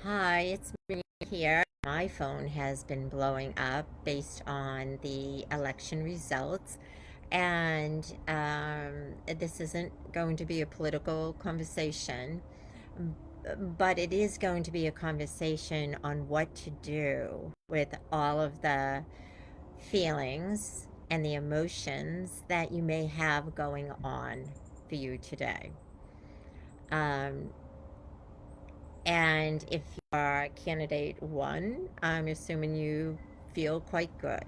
Hi, it's me here. My phone has been blowing up based on the election results. And this isn't going to be a political conversation, but it is going to be a conversation on what to do with all of the feelings and the emotions that you may have going on for you today. Um, And if you are candidate one, I'm assuming you feel quite good.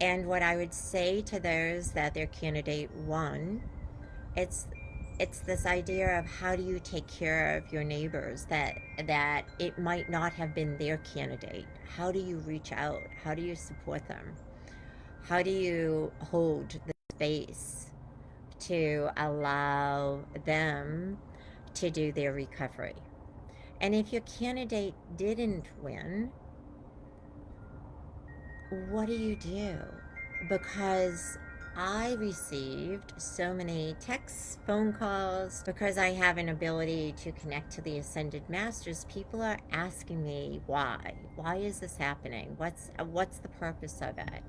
And what I would say to those that they're candidate one, it's it's this idea of how do you take care of your neighbors that it might not have been their candidate. How do you reach out? How do you support them? How do you hold the space to allow them to do their recovery? And if your candidate didn't win, what do you do? Because I received so many texts, phone calls, because I have an ability to connect to the Ascended Masters. People are asking me why. Why is this happening? What's the purpose of it?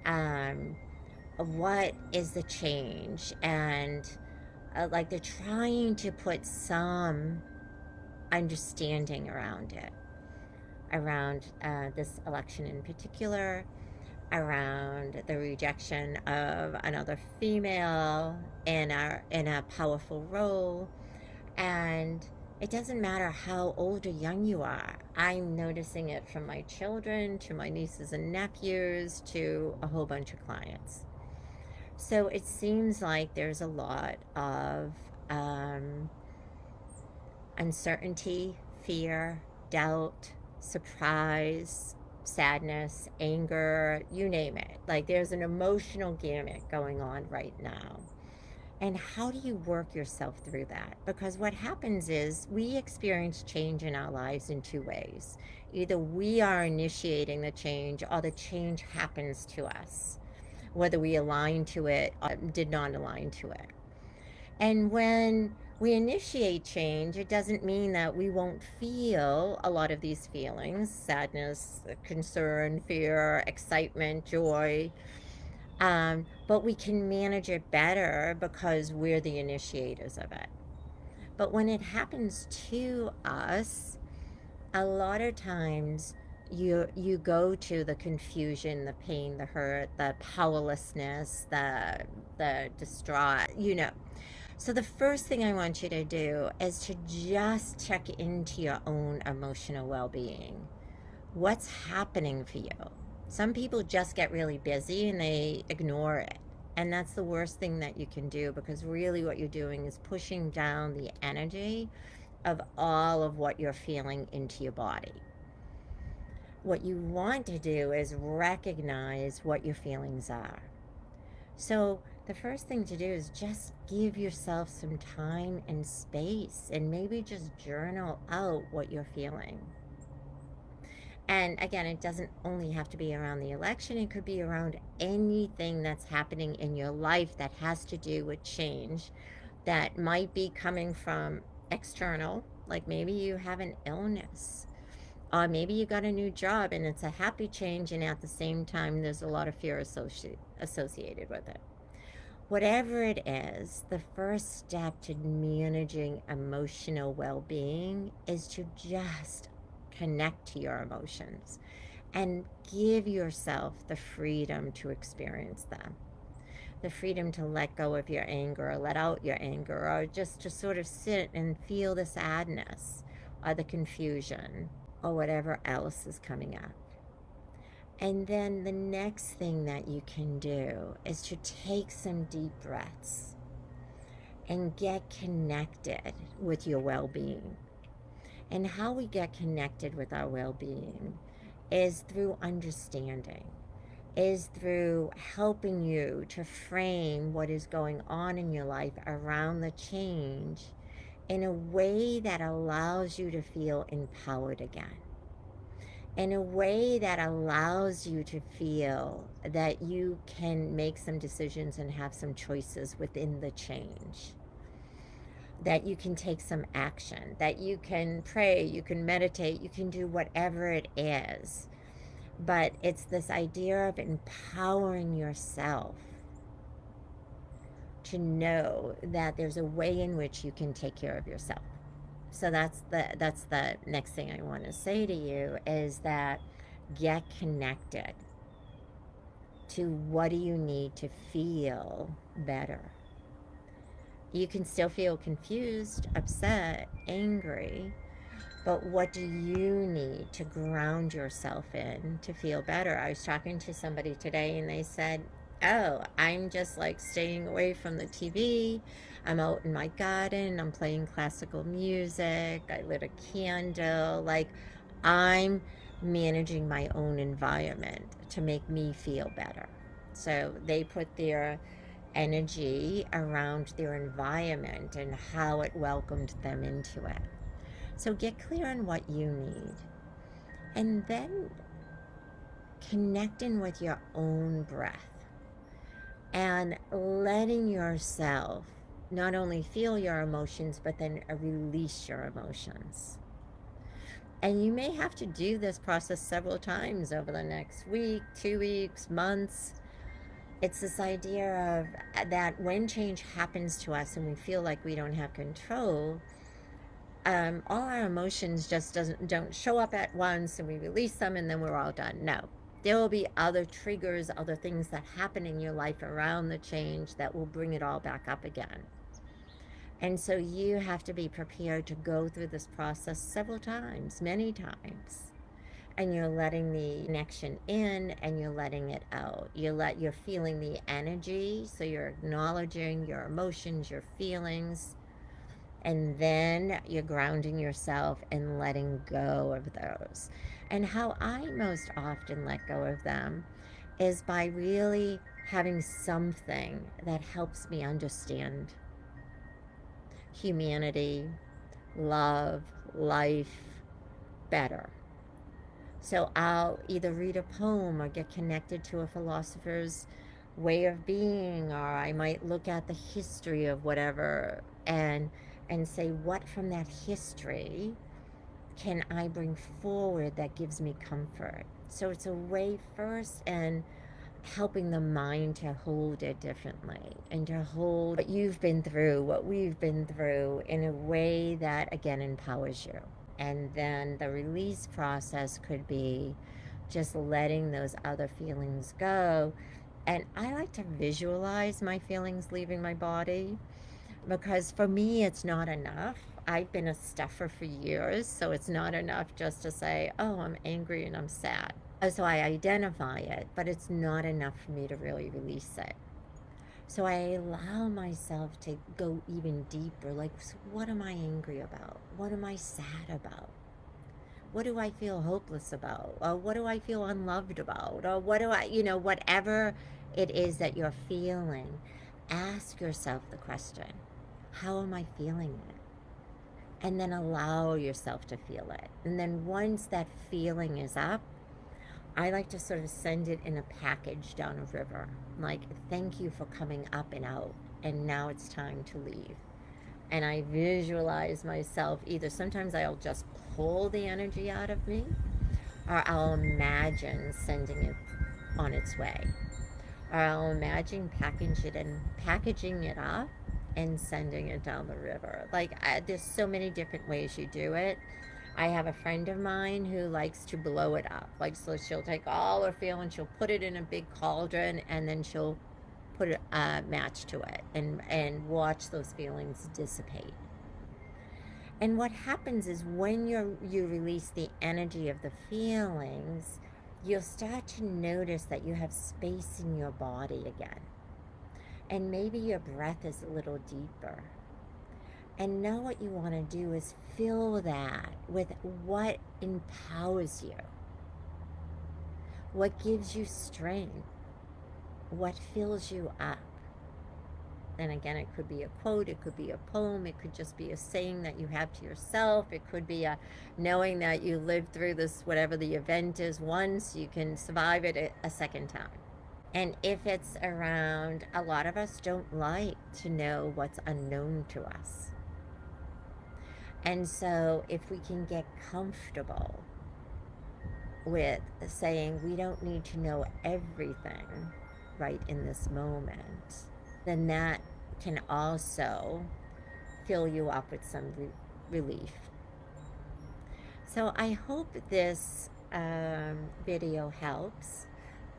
Um, what is the change? And like they're trying to put some understanding around it, around this election in particular, around the rejection of another female in a powerful role. And it doesn't matter how old or young you are. I'm noticing it from my children to my nieces and nephews to a whole bunch of clients. So it seems like there's a lot of um, uncertainty, fear, doubt, surprise, sadness, anger, you name it. Like there's an emotional gamut going on right now. And how do you work yourself through that? Because what happens is we experience change in our lives in two ways. Either we are initiating the change or the change happens to us, whether we align to it or did not align to it. And when we initiate change, it doesn't mean that we won't feel a lot of these feelings: sadness, concern, fear, excitement, joy. But we can manage it better because we're the initiators of it. But when it happens to us, a lot of times you go to the confusion, the pain, the hurt, the powerlessness, the distraught, so the first thing I want you to do is to just check into your own emotional well-being. What's happening for you? Some people just get really busy and they ignore it. And that's the worst thing that you can do, because really what you're doing is pushing down the energy of all of what you're feeling into your body. What you want to do is recognize what your feelings are. So the first thing to do is just give yourself some time and space and maybe just journal out what you're feeling. And again, it doesn't only have to be around the election, it could be around anything that's happening in your life that has to do with change, that might be coming from external, like maybe you have an illness. Maybe you got a new job and it's a happy change, and at the same time, there's a lot of fear associated with it. Whatever it is, the first step to managing emotional well being is to just connect to your emotions and give yourself the freedom to experience them. The freedom to let go of your anger, or let out your anger, or just to sort of sit and feel the sadness or the confusion or whatever else is coming up. And then the next thing that you can do is to take some deep breaths and get connected with your well being. And how we get connected with our well being is through understanding, is through helping you to frame what is going on in your life around the change in a way that allows you to feel empowered again, in a way that allows you to feel that you can make some decisions and have some choices within the change. that you can take some action, that you can pray, you can meditate, you can do whatever it is. But it's this idea of empowering yourself to know that there's a way in which you can take care of yourself. So that's the next thing I want to say to you is that get connected to what do you need to feel better. You can still feel confused, upset, angry, but what do you need to ground yourself in to feel better? I was talking to somebody today and they said, oh, I'm just like staying away from the TV. I'm out in my garden. I'm playing classical music. I lit a candle. Like, I'm managing my own environment to make me feel better. So they put their energy around their environment and how it welcomed them into it. So get clear on what you need. And then connecting with your own breath and letting yourself not only feel your emotions, but then release your emotions. And you may have to do this process several times over the next week, 2 weeks, months. It's this idea of that when change happens to us and we feel like we don't have control, all our emotions just don't show up at once and we release them and then we're all done. No, there will be other triggers, other things that happen in your life around the change that will bring it all back up again. And so you have to be prepared to go through this process several times, many times. And you're letting the connection in and you're letting it out. You're feeling the energy, so you're acknowledging your emotions, your feelings, and then you're grounding yourself and letting go of those. And how I most often let go of them is by really having something that helps me understand humanity, love, life better. So I'll either read a poem or get connected to a philosopher's way of being, or I might look at the history of whatever and say, what from that history can I bring forward that gives me comfort? So it's a way first and helping the mind to hold it differently and to hold what you've been through, what we've been through in a way that again empowers you. And then the release process could be just letting those other feelings go. And I like to visualize my feelings leaving my body because for me, it's not enough. I've been a stuffer for years, so it's not enough just to say, oh, I'm angry and I'm sad. So I identify it, but it's not enough for me to really release it. So I allow myself to go even deeper. Like, so what am I angry about? What am I sad about? What do I feel hopeless about? Or what do I feel unloved about? Or what do I, whatever it is that you're feeling, ask yourself the question, how am I feeling it? And then allow yourself to feel it. And then once that feeling is up, I like to sort of send it in a package down a river. Like, thank you for coming up and out, and now it's time to leave. And I visualize myself either sometimes I'll just pull the energy out of me, or I'll imagine sending it on its way. Or I'll imagine packaging it up and sending it down the river. Like, there's so many different ways you do it. I have a friend of mine who likes to blow it up. Like, so she'll take all her feelings, she'll put it in a big cauldron, and then she'll put a match to it and watch those feelings dissipate. And what happens is when you release the energy of the feelings, you'll start to notice that you have space in your body again. And maybe your breath is a little deeper. And now what you want to do is fill that with what empowers you, what gives you strength, what fills you up. And again, it could be a quote, it could be a poem, it could just be a saying that you have to yourself, it could be a knowing that you lived through this, whatever the event is once, you can survive it a second time. And if it's around, a lot of us don't like to know what's unknown to us. And so if we can get comfortable with saying we don't need to know everything right in this moment, then that can also fill you up with some relief. So I hope this video helps.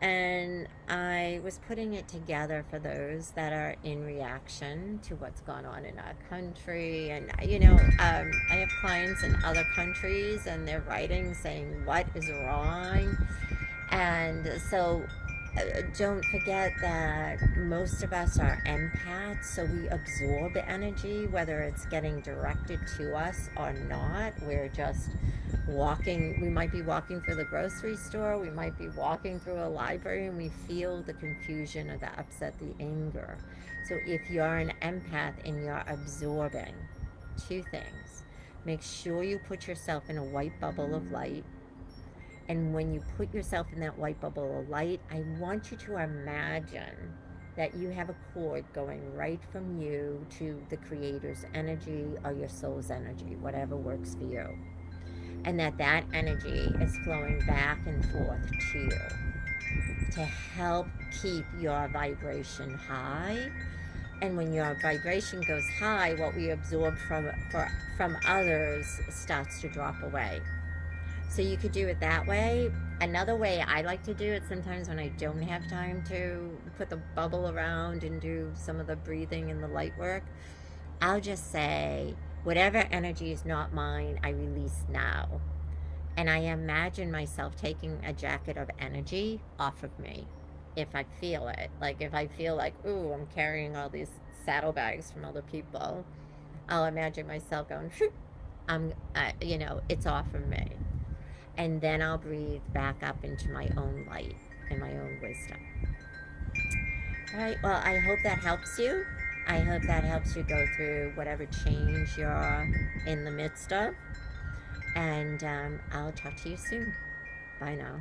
And I was putting it together for those that are in reaction to what's gone on in our country. And, I have clients in other countries and they're writing saying, what is wrong? And so don't forget that most of us are empaths, so we absorb energy, whether it's getting directed to us or not. We're just walking, we might be walking through the grocery store, we might be walking through a library, and we feel the confusion or the upset, the anger. So if you're an empath and you're absorbing, two things: make sure you put yourself in a white bubble of light. And when you put yourself in that white bubble of light, I want you to imagine that you have a cord going right from you to the creator's energy or your soul's energy, whatever works for you. And that energy is flowing back and forth to you to help keep your vibration high. And when your vibration goes high, what we absorb from others starts to drop away. So you could do it that way. Another way I like to do it sometimes when I don't have time to put the bubble around and do some of the breathing and the light work, I'll just say, whatever energy is not mine, I release now. And I imagine myself taking a jacket of energy off of me if I feel it. Like if I feel like, ooh, I'm carrying all these saddlebags from other people, I'll imagine myself going, it's off of me. And then I'll breathe back up into my own light and my own wisdom. All right, well, I hope that helps you. I hope that helps you go through whatever change you're in the midst of. And I'll talk to you soon. Bye now.